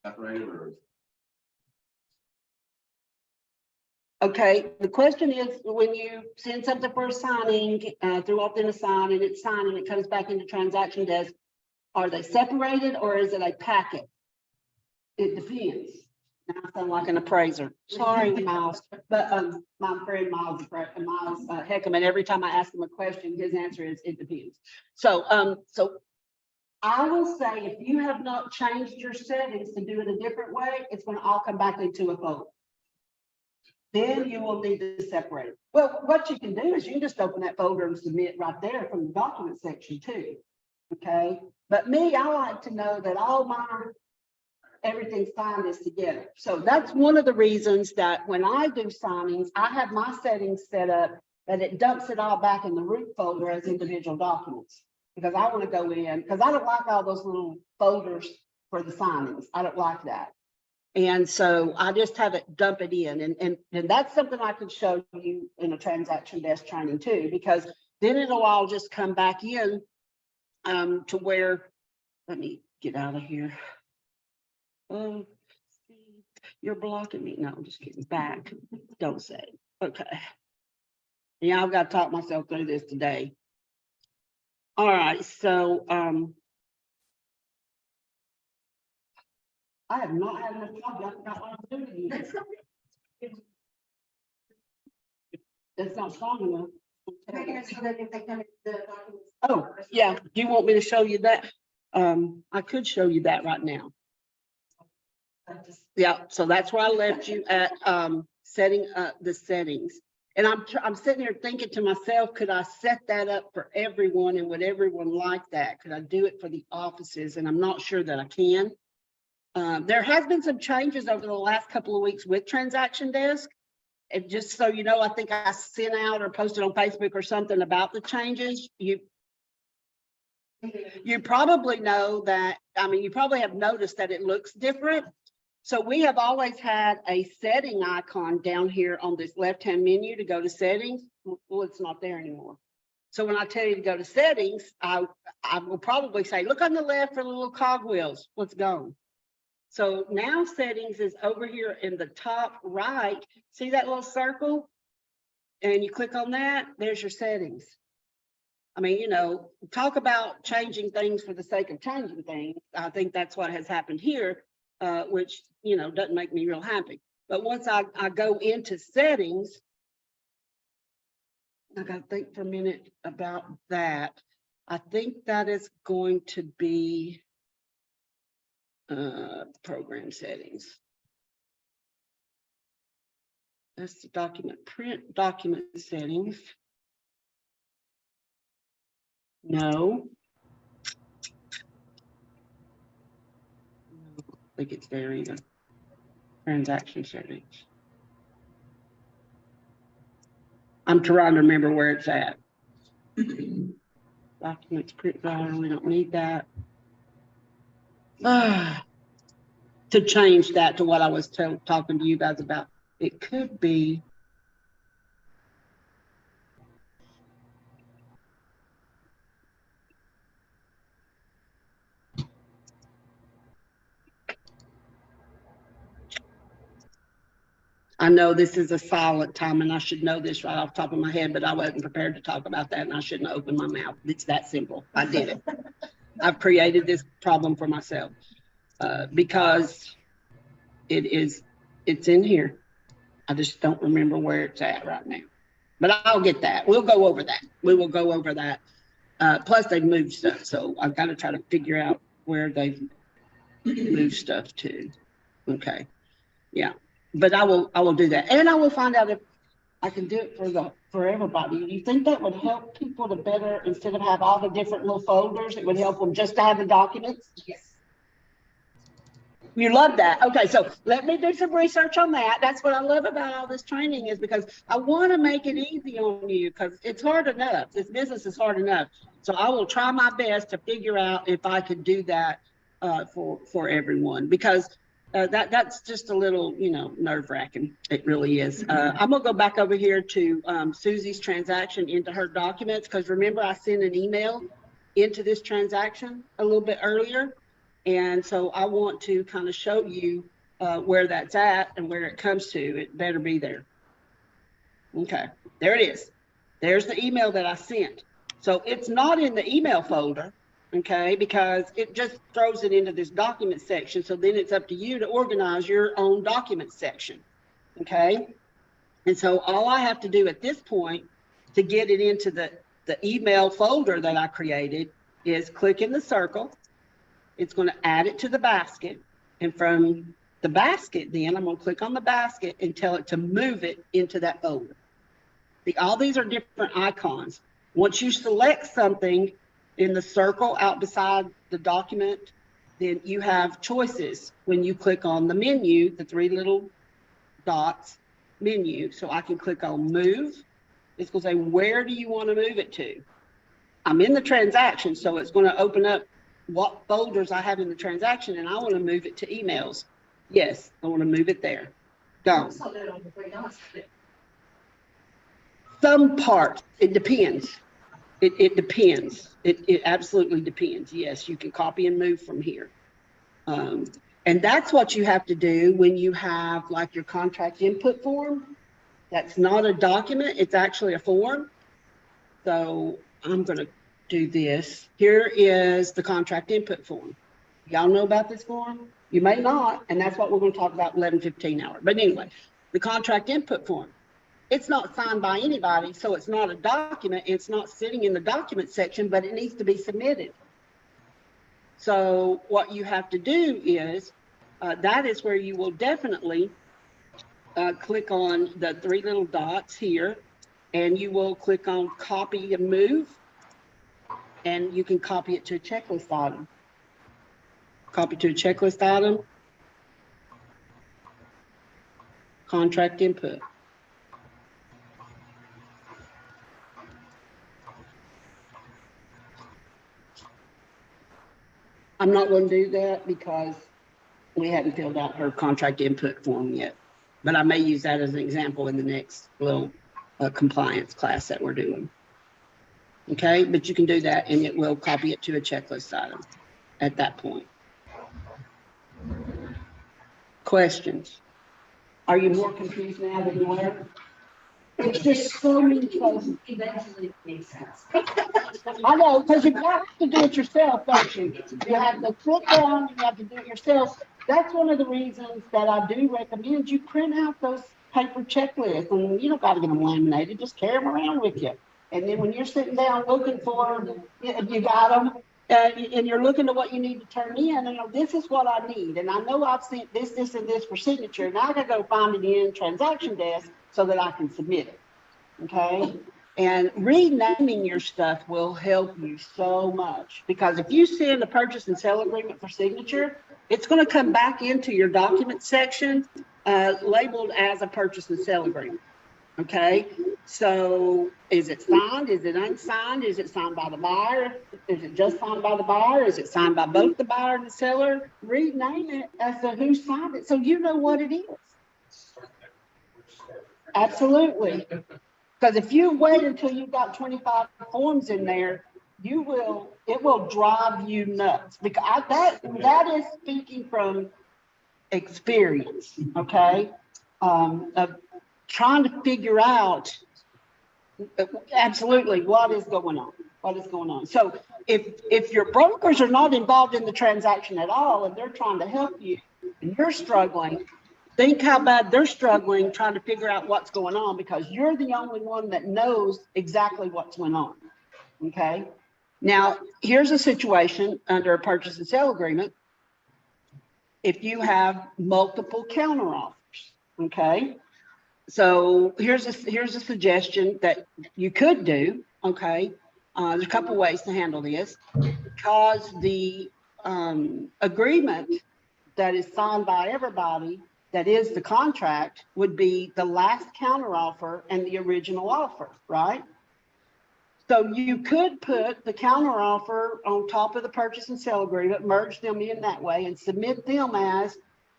separated or Okay, the question is when you send something for a signing through Authentisign and it's signed and it comes back into transaction desk, are they separated or is it a packet? It depends. Now I sound like an appraiser. Sorry, Miles, but my friend Miles Heckman, every time I ask him a question, his answer is it depends. So I will say if you have not changed your settings to do it a different way, it's going to all come back into a folder. Then you will need to separate it. Well, what you can do is you can just open that folder and submit right there from the document section too. Okay, but me, I like to know that all my everything signed is together. So that's one of the reasons that when I do signings, I have my settings set up that it dumps it all back in the root folder as individual documents. Because I want to go in, because I don't like all those little folders for the signings. I don't like that. And so I just have it dump it in. And that's something I could show you in a transaction desk training too, because then it'll all just come back in to where, let me get out of here. Oh, you're blocking me. No, I'm just kidding. Back. Don't say. Okay. Yeah, I've got to talk myself through this today. All right. So I have not had enough time. I forgot what I'm doing. That's not strong enough. Oh, yeah. Do you want me to show you that? I could show you that right now. Yeah, so that's where I left you at setting up the settings. And I'm sitting here thinking to myself, could I set that up for everyone and would everyone like that? Could I do it for the offices? And I'm not sure that I can. There has been some changes over the last couple of weeks with Transaction Desk. And just so you know, I think I sent out or posted on Facebook or something about the changes. You probably know that, I mean, you probably have noticed that it looks different. So we have always had a setting icon down here on this left-hand menu to go to settings. Well, it's not there anymore. So when I tell you to go to settings, I will probably say, look on the left for the little cogwheels. What's gone? So now settings is over here in the top right. See that little circle? And you click on that, there's your settings. I mean, you know, talk about changing things for the sake of changing things. I think that's what has happened here. which, doesn't make me real happy. But once I go into settings, I gotta think for a minute about that. I think that is going to be program settings. That's the document settings. No. I think it's there either. Transaction settings. I'm trying to remember where it's at. Documents, print file, we don't need that. To change that to what I was talking to you guys about, it could be. I know this is a silent time and I should know this right off the top of my head, but I wasn't prepared to talk about that and I shouldn't have opened my mouth. It's that simple. I did it. I've created this problem for myself because it's in here. I just don't remember where it's at right now, but I'll get that. We'll go over that. We will go over that. Plus they've moved stuff. So I've got to try to figure out where they've moved stuff to. Okay. Yeah. But I will do that, and I will find out if I can do it for everybody. Do you think that would help people to better, instead of have all the different little folders, it would help them just to have the documents? Yes. You love that. Okay, so let me do some research on that. That's what I love about all this training, is because I want to make it easy on you, because it's hard enough. This business is hard enough. So I will try my best to figure out if I could do that for everyone, because that's just a little, nerve-wracking. It really is. I'm gonna go back over here to Susie's transaction into her documents, because remember I sent an email into this transaction a little bit earlier, and so I want to kind of show you where that's at and where it comes to. It better be there. Okay, there it is. There's the email that I sent. So it's not in the email folder. Okay, because it just throws it into this document section. So then it's up to you to organize your own document section. Okay, and so all I have to do at this point to get it into the email folder that I created is click in the circle. It's going to add it to the basket, and from the basket, then I'm going to click on the basket and tell it to move it into that folder. All these are different icons. Once you select something in the circle out beside the document, then you have choices when you click on the menu, the three little dots menu. So I can click on move. It's going to say, where do you want to move it to? I'm in the transaction, so it's going to open up what folders I have in the transaction, and I want to move it to emails. Yes, I want to move it there. Go. Some parts, it depends. It depends. It absolutely depends. Yes, you can copy and move from here. And that's what you have to do when you have like your contract input form. That's not a document, it's actually a form. So I'm going to do this. Here is the contract input form. Y'all know about this form? You may not, and that's what we're going to talk about 11:15 hour. But anyway, the contract input form. It's not signed by anybody, so it's not a document. It's not sitting in the document section, but it needs to be submitted. So what you have to do is, that is where you will definitely click on the three little dots here, and you will click on copy and move, and you can copy it to a checklist item. Copy to a checklist item, contract input. I'm not going to do that because we haven't filled out her contract input form yet, but I may use that as an example in the next little compliance class that we're doing. Okay, but you can do that and it will copy it to a checklist item at that point. Questions? Are you more confused now than you were? It's just so many places. Eventually it makes sense. I know, because you have to do it yourself, don't you? You have to sit down, you have to do it yourself. that's one of the reasons that I do recommend you print out those paper checklists, and you don't gotta get them laminated, just carry them around with you. And then when you're sitting down looking for them, you got them, and you're looking at what you need to turn in, and this is what I need, and I know I've sent this, this, and this for signature, now I gotta go find it in transaction desk so that I can submit it, okay? And renaming your stuff will help you so much, because if you send a purchase and sale agreement for signature, it's going to come back into your document section labeled as a purchase and sale agreement. Okay, so is it signed? Is it unsigned? Is it signed by the buyer? Is it just signed by the buyer? Is it signed by both the buyer and the seller? Rename it as to who signed it so you know what it is. Absolutely. Because if you wait until you've got 25 forms in there, it will drive you nuts. Because that is speaking from experience, okay? Of trying to figure out absolutely what is going on. So if your brokers are not involved in the transaction at all and they're trying to help you and you're struggling, think how bad they're struggling trying to figure out what's going on, because you're the only one that knows exactly what's going on. Okay. Now, here's a situation under a purchase and sale agreement. If you have multiple counteroffers, okay. So here's a suggestion that you could do. Okay. There's a couple ways to handle this, because the agreement that is signed by everybody, that is the contract, would be the last counteroffer and the original offer, right? So you could put the counteroffer on top of the purchase and sale agreement, merge them in that way, and submit them as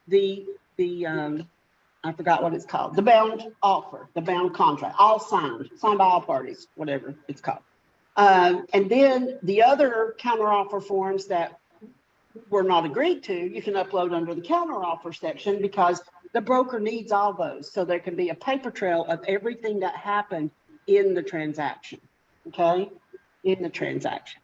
the I forgot what it's called, the bound offer, the bound contract, all signed by all parties, whatever it's called. And then the other counteroffer forms that were not agreed to, you can upload under the counteroffer section, because the broker needs all those. So there can be a paper trail of everything that happened in the transaction, okay? In the transaction.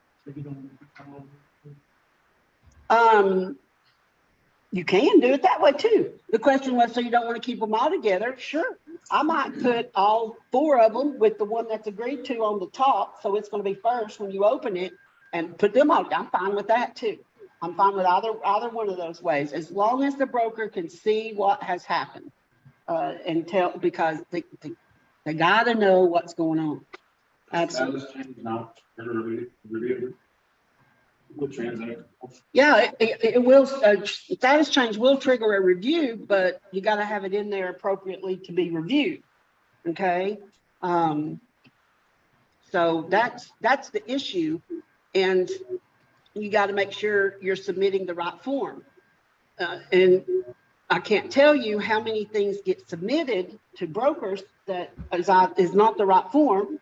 You can do it that way too. The question was, so you don't want to keep them all together? Sure. I might put all 4 of them with the one that's agreed to on the top. So it's going to be first when you open it, and put them all. I'm fine with that too. I'm fine with either one of those ways, as long as the broker can see what has happened and tell, because they got to know what's going on. Absolutely. Status change not review. Yeah, it will. Status change will trigger a review, but you got to have it in there appropriately to be reviewed. Okay. So that's the issue, and you got to make sure you're submitting the right form. And I can't tell you how many things get submitted to brokers that is not the right form,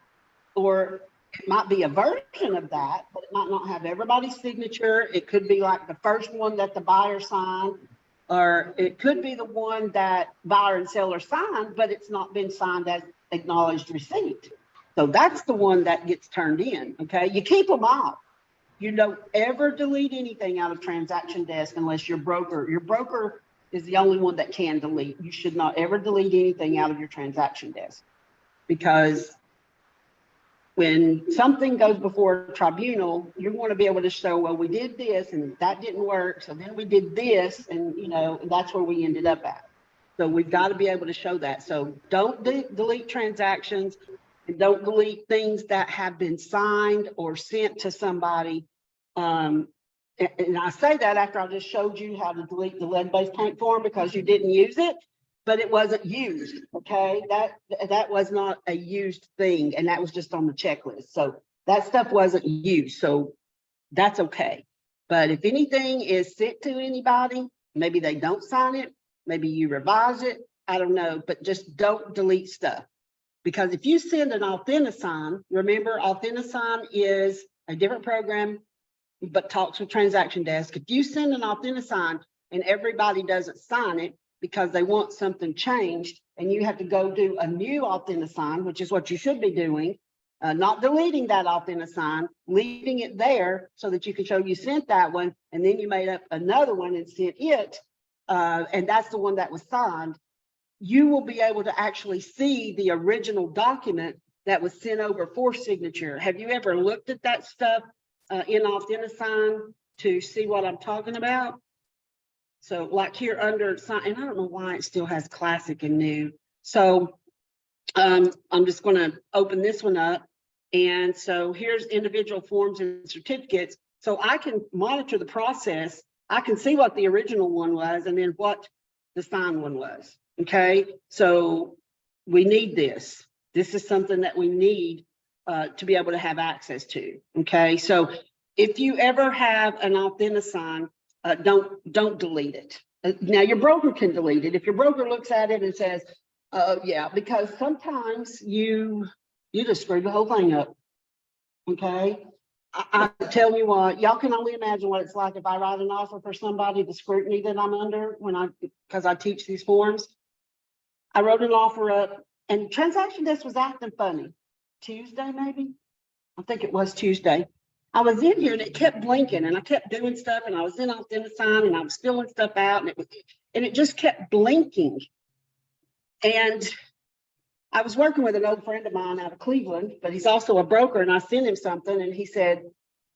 or it might be a version of that, but it might not have everybody's signature. It could be like the first one that the buyer signed, or it could be the one that buyer and seller signed, but it's not been signed as acknowledged receipt. So that's the one that gets turned in. Okay, you keep them all. You don't ever delete anything out of transaction desk unless your broker is the only one that can delete. You should not ever delete anything out of your transaction desk, because when something goes before a tribunal, you want to be able to show, well, we did this and that didn't work, so then we did this, and that's where we ended up at. So we've got to be able to show that. So don't delete transactions, and don't delete things that have been signed or sent to somebody. And I say that after I just showed you how to delete the lead-based paint form, because you didn't use it, but it wasn't used. Okay, that was not a used thing, and that was just on the checklist. So that stuff wasn't used, so that's okay. But if anything is sent to anybody, maybe they don't sign it, maybe you revise it, I don't know, but just don't delete stuff. Because if you send an Authentisign, remember Authentisign is a different program, but talks with transaction desk. If you send an Authentisign and everybody doesn't sign it because they want something changed, and you have to go do a new Authentisign, which is what you should be doing, not deleting that Authentisign, leaving it there so that you can show you sent that one, and then you made up another one and sent it, and that's the one that was signed, you will be able to actually see the original document that was sent over for signature. Have you ever looked at that stuff in Authentisign to see what I'm talking about? So like here under sign, and I don't know why it still has classic and new. So I'm just going to open this one up. And so here's individual forms and certificates. So I can monitor the process. I can see what the original one was and then what the signed one was. Okay, so we need this. This is something that we need to be able to have access to. Okay, so if you ever have an Authentisign, don't delete it. Now your broker can delete it. If your broker looks at it and says, yeah, because sometimes you just screwed the whole thing up. Okay, I tell you what, y'all can only imagine what it's like if I write an offer for somebody, the scrutiny that I'm under because I teach these forms. I wrote an offer up and Transaction Desk was acting funny. Tuesday, maybe? I think it was Tuesday. I was in here and it kept blinking and I kept doing stuff and I was in Authentisign and I was filling stuff out and it just kept blinking. And I was working with an old friend of mine out of Cleveland, but he's also a broker, and I sent him something and he said,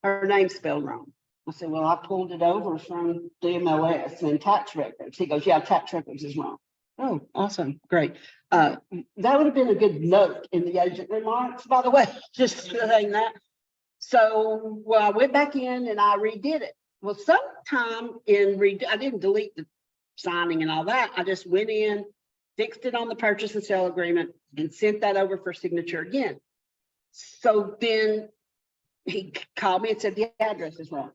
her name's spelled wrong. I said, well, I pulled it over from the MLS and tax records. He goes, yeah, tax records is wrong. Oh, awesome. Great. That would have been a good note in the agent remarks, by the way, just saying that. So I went back in and I redid it. Well, sometime I didn't delete the signing and all that. I just went in, fixed it on the purchase and sale agreement and sent that over for signature again. So then he called me and said, the address is wrong.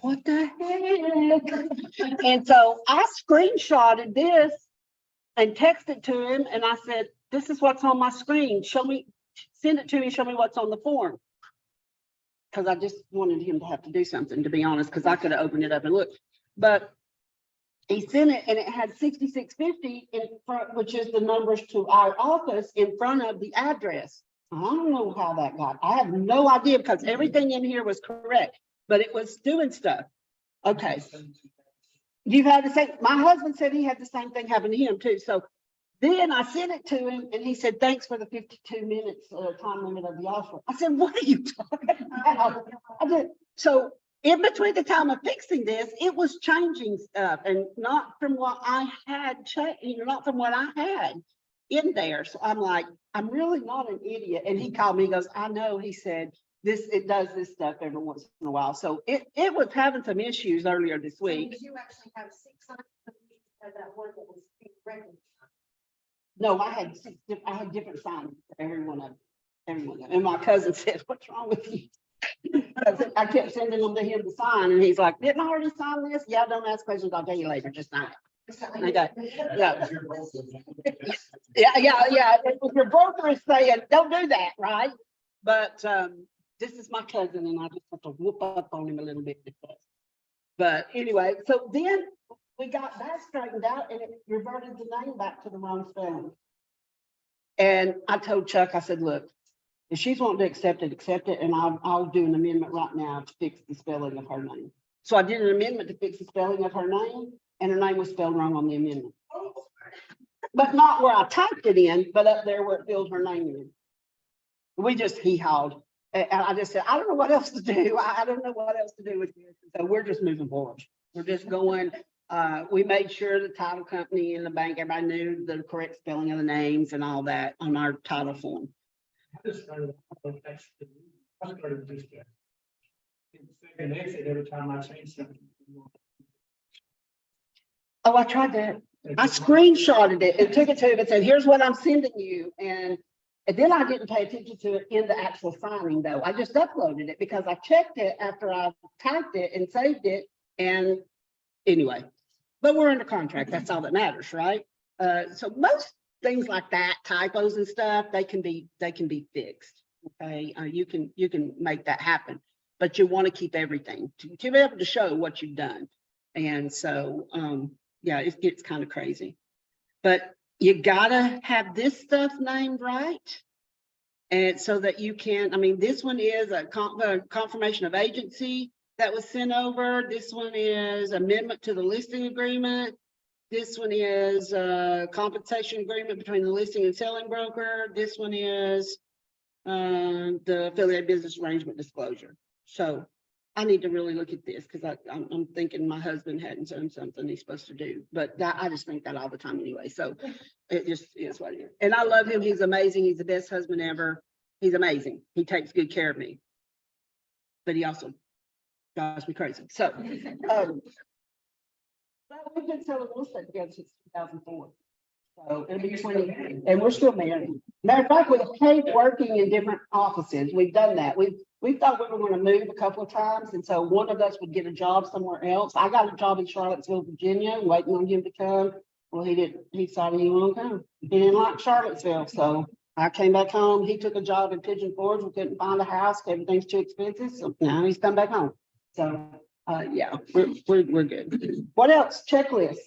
What the heck? And so I screenshotted this and texted to him and I said, this is what's on my screen. Send it to me, show me what's on the form. Because I just wanted him to have to do something, to be honest, because I could have opened it up and looked. But he sent it and it had 6650 in front, which is the numbers to our office in front of the address. I don't know how that got. I have no idea because everything in here was correct, but it was doing stuff. Okay. You've had the same, my husband said he had the same thing happen to him too. So then I sent it to him and he said, thanks for the 52 minutes time limit of the offer. I said, what are you talking about? I said, so in between the time of fixing this, it was changing stuff and not from what I had, not from what I had in there. So I'm like, I'm really not an idiot. And he called me, he goes, I know, he said, it does this stuff every once in a while. So it was having some issues earlier this week. Did you actually have 6 signs for that one that was recognized? No, I had different signs for every one of them. And my cousin said, what's wrong with you? I kept sending them to him to sign and he's like, didn't I already sign this? Yeah, don't ask questions. I'll tell you later. Just sign it. Okay. Yeah. If your broker is saying, don't do that, right? But this is my cousin and I just have to whoop up on him a little bit. But anyway, so then we got that straightened out and it reverted the name back to the wrong spelling. And I told Chuck, I said, look, if she's wanting to accept it, and I'll do an amendment right now to fix the spelling of her name. So I did an amendment to fix the spelling of her name, and her name was spelled wrong on the amendment. But not where I typed it in, but up there where it filled her name in. We just hee-hawed. And I just said, I don't know what else to do. I don't know what else to do with this. So we're just moving forward. We're just going. We made sure the title company and the bank, everybody knew the correct spelling of the names and all that on our title form. I just started this guy. And exit every time I change something. Oh, I tried that. I screenshotted it and took it to him and said, here's what I'm sending you. And then I didn't pay attention to it in the actual signing though. I just uploaded it because I checked it after I typed it and saved it. And anyway, but we're under contract. That's all that matters, right? So most things like that, typos and stuff, they can be fixed. Okay, you can make that happen, but you want to keep everything to be able to show what you've done. And so, yeah, it gets kind of crazy, but you gotta have this stuff named right, and so that you can. I mean, this one is a confirmation of agency. that was sent over. This one is amendment to the listing agreement. This one is compensation agreement between the listing and selling broker. This one is the affiliate business arrangement disclosure. So I need to really look at this because I'm thinking my husband hadn't done something he's supposed to do, but that, I just think that all the time anyway. So it just is what it is. And I love him. He's amazing. He's the best husband ever. He's amazing. He takes good care of me. But he also drives me crazy. So, but we've been selling real estate together since 2004. So it'll be 20, and we're still married. Matter of fact, we've paid working in different offices. We've done that. We thought we were going to move a couple of times, and so one of us would get a job somewhere else. I got a job in Charlottesville, Virginia, waiting on him to come. Well, he didn't. He decided he won't come. He didn't like Charlottesville, so I came back home. He took a job in Pigeon Forge. We couldn't find a house. Everything's too expensive, so now he's come back home. So, yeah, we're good. What else? Checklists.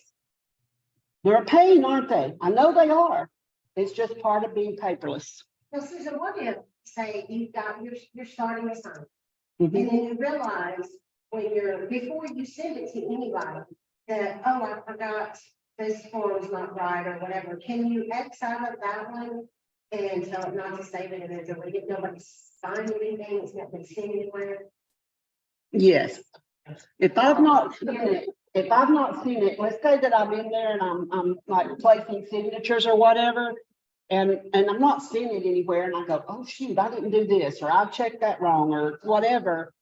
They're a pain, aren't they? I know they are. It's just part of being paperless. Now, Susan, what if, say, you're starting a sign, Mhm. and then you realize before you send it to anybody, that, oh, I forgot this form's not right or whatever, can you X out of that one and tell it not to save it and then delete it? Nobody signed anything, it's not been seen anywhere. Yes. If I've not seen it, let's say that I'm in there and I'm like placing signatures or whatever, and I'm not seeing it anywhere, and I go, oh shoot, I didn't do this, or I checked that wrong, or whatever.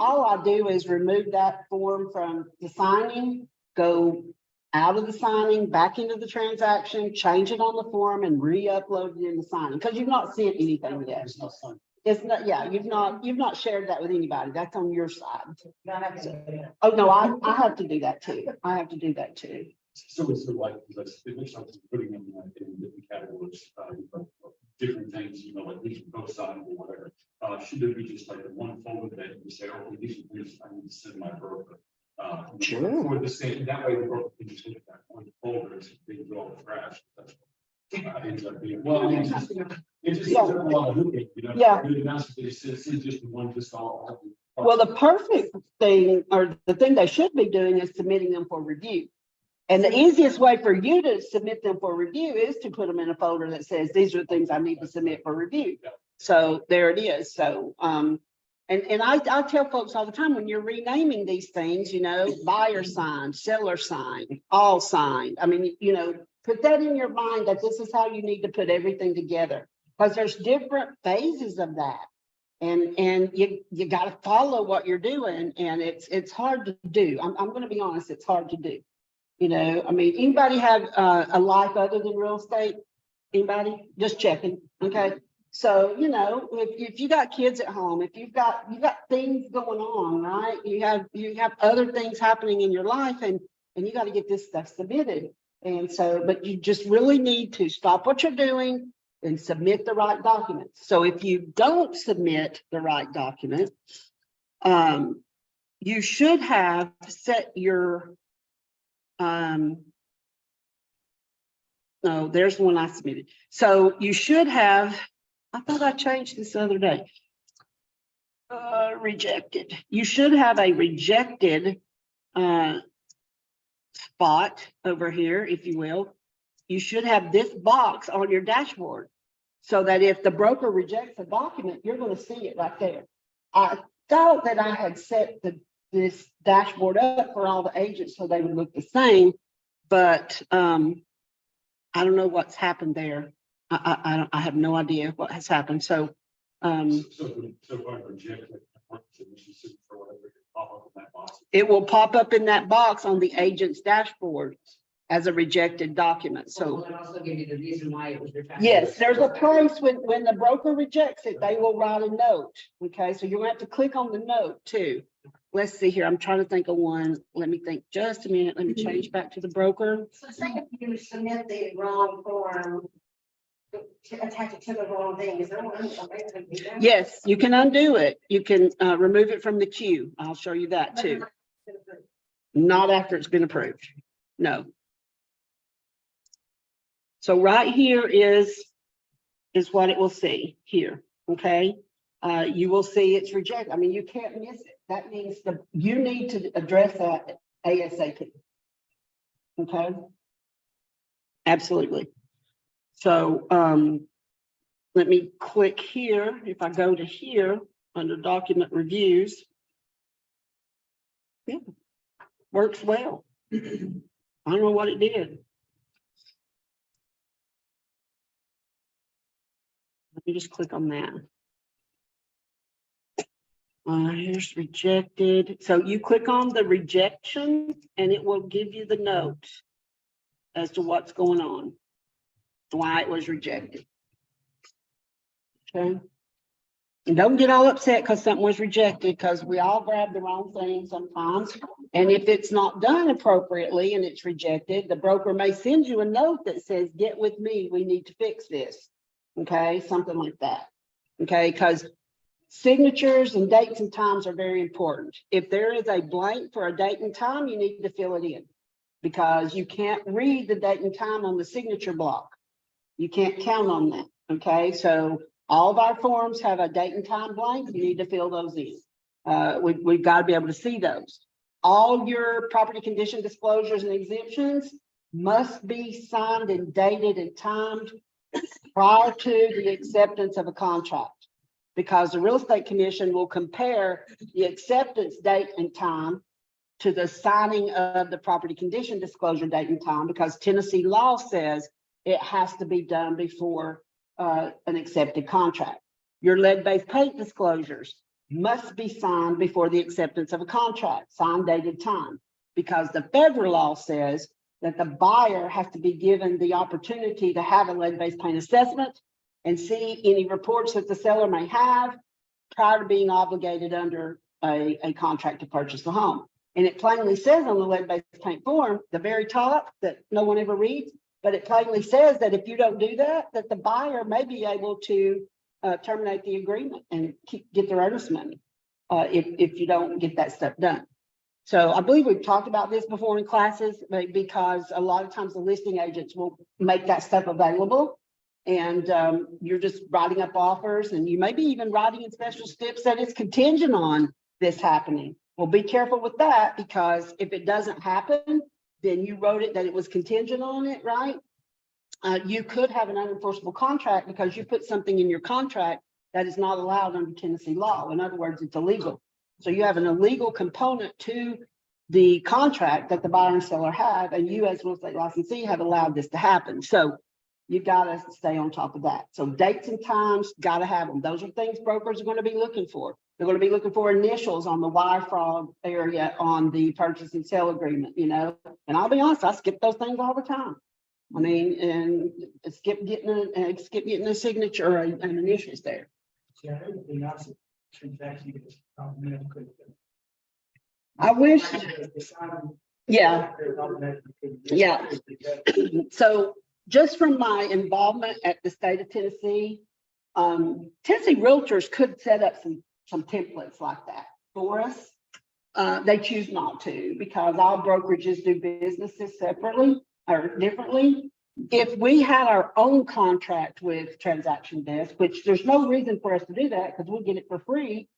All I do is remove that form from the signing, go out of the signing, back into the transaction, change it on the form, and re-upload it in the signing, because you've not sent anything yet. It's not, yeah, you've not shared that with anybody. That's on your side. Oh, no, I have to do that too. I have to do that too. So it's like, it makes sense putting them in different categories, different things, you know, like these both sides or whatever. Should there be just like the one folder that you say, oh, these are things I need to send my broker? Sure. For the same, that way the broker can just look at that one folder and they can all the trash. That's what ends up being, well, it just ends up a lot of looking, you know. Yeah. Really nice, it's just the one, just all. Well, the perfect thing, or the thing they should be doing, is submitting them for review. And the easiest way for you to submit them for review is to put them in a folder that says, these are the things I need to submit for review. So there it is. So, and I tell folks all the time, when you're renaming these things, you know, buyer signed, seller signed, all signed. I mean, you know, put that in your mind that this is how you need to put everything together, because there's different phases of that. And you got to follow what you're doing, and it's hard to do. I'm going to be honest, it's hard to do. You know, I mean, anybody have a life other than real estate? Anybody? Just checking. Okay. So, you know, if you got kids at home, if you got things going on, right? You have other things happening in your life, and you got to get this stuff submitted. And so, but you just really need to stop what you're doing and submit the right documents. So if you don't submit the right document, you should have set your, no, there's one I submitted. So you should have, I thought I changed this the other day. Rejected. You should have a rejected spot over here, if you will. You should have this box on your dashboard, so that if the broker rejects a document, you're going to see it right there. I thought that I had set this dashboard up for all the agents so they would look the same, but I don't know what's happened there. I have no idea what has happened. So if I reject it, for whatever, pop up in that box. it will pop up in that box on the agent's dashboard as a rejected document. So Will it also give you the reason why it was rejected? yes, there's a place when the broker rejects it, they will write a note. Okay, so you're gonna have to click on the note too. Let's see here. I'm trying to think of one. Let me think just a minute. Let me change back to the broker. So say if you submit the wrong form, to attach it to the wrong thing, is there one way to do that? Yes, you can undo it. You can remove it from the queue. I'll show you that too. Not after it's been approved. No. So right here is what it will see here. Okay. You will see it's rejected. I mean, you can't miss it. that means you need to address that ASAP. Okay? Absolutely. So, let me click here. If I go to here under document reviews. Yeah, works well. I don't know what it did. Let me just click on that. Here's rejected. So you click on the rejection and it will give you the note as to what's going on, why it was rejected. Okay. And don't get all upset because something was rejected, because we all grab the wrong thing sometimes. And if it's not done appropriately and it's rejected, the broker may send you a note that says, get with me, we need to fix this. Okay, something like that. Okay, because signatures and dates and times are very important. If there is a blank for a date and time, you need to fill it in, because you can't read the date and time on the signature block. You can't count on that. Okay, so all of our forms have a date and time blank. You need to fill those in. We've got to be able to see those. All your property condition disclosures and exemptions must be signed and dated and timed prior to the acceptance of a contract, because the real estate commission will compare the acceptance date and time to the signing of the property condition disclosure date and time, because Tennessee law says it has to be done before an accepted contract. Your lead-based paint disclosures must be signed before the acceptance of a contract, signed, dated, time, because the federal law says that the buyer has to be given the opportunity to have a lead-based paint assessment and see any reports that the seller may have prior to being obligated under a contract to purchase the home. And it plainly says on the lead-based paint form, the very top, that no one ever reads, but it plainly says that if you don't do that, that the buyer may be able to terminate the agreement and get their earnest money if you don't get that stuff done. So I believe we've talked about this before in classes, because a lot of times the listing agents will make that stuff available, and you're just writing up offers, and you may be even writing in special steps that it's contingent on this happening. Well, be careful with that, because if it doesn't happen, then you wrote it that it was contingent on it, right? You could have an unenforceable contract because you put something in your contract that is not allowed under Tennessee law. In other words, it's illegal. So you have an illegal component to the contract that the buyer and seller have, and you as real estate licensee have allowed this to happen. So you got to stay on top of that. So dates and times, got to have them. Those are things brokers are going to be looking for. They're going to be looking for initials on the wire fraud area on the purchase and sale agreement, you know. And I'll be honest, I skip those things all the time. I mean, and skip getting a signature or an initials there. See, I heard the nice transaction. I wish, yeah. Yeah. So just from my involvement at the state of Tennessee, Tennessee realtors could set up some templates like that for us. They choose not to, because all brokerages do businesses separately or differently. If we had our own contract with Transaction Desk, which there's no reason for us to do that because we'll get it for free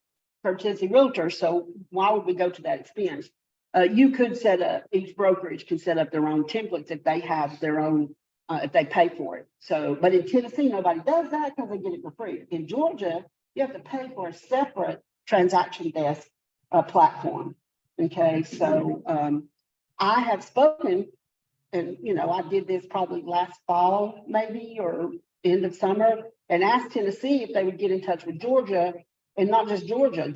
for Tennessee realtors. So why would we go to that expense? You could set up, each brokerage can set up their own templates if they have their own, if they pay for it. So, but in Tennessee, nobody does that because they get it for free. In Georgia, you have to pay for a separate Transaction Desk platform. Okay, so I have spoken, and you know, I did this probably last fall, maybe, or end of summer, and asked Tennessee if they would get in touch with Georgia, and not just Georgia,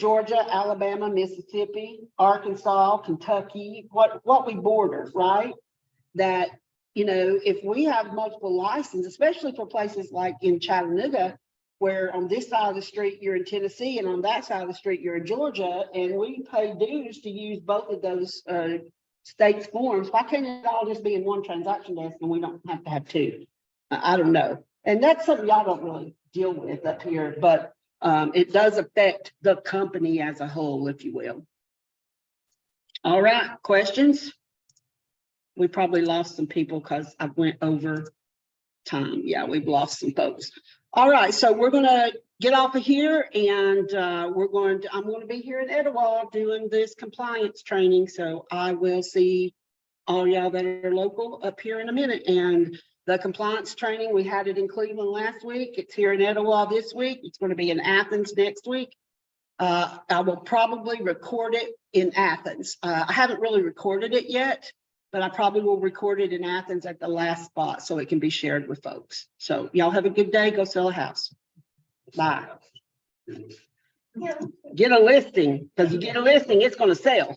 Alabama, Mississippi, Arkansas, Kentucky, what we border, right? That, you know, if we have multiple licenses, especially for places like in Chattanooga, where on this side of the street you're in Tennessee and on that side of the street you're in Georgia, and we pay dues to use both of those states' forms, why can't it all just be in one Transaction Desk and we don't have to have two? I don't know. And that's something y'all don't really deal with up here, but it does affect the company as a whole, if you will. All right, questions? We probably lost some people because I went over time. Yeah, we've lost some folks. All right, so we're gonna get off of here and I'm going to be here in Etowah doing this compliance training. So I will see all y'all that are local up here in a minute. And the compliance training, we had it in Cleveland last week. It's here in Etowah this week. It's going to be in Athens next week. I will probably record it in Athens. I haven't really recorded it yet, but I probably will record it in Athens at the last spot so it can be shared with folks. So y'all have a good day. Go sell a house. Bye. Get a listing, because you get a listing, it's going to sell.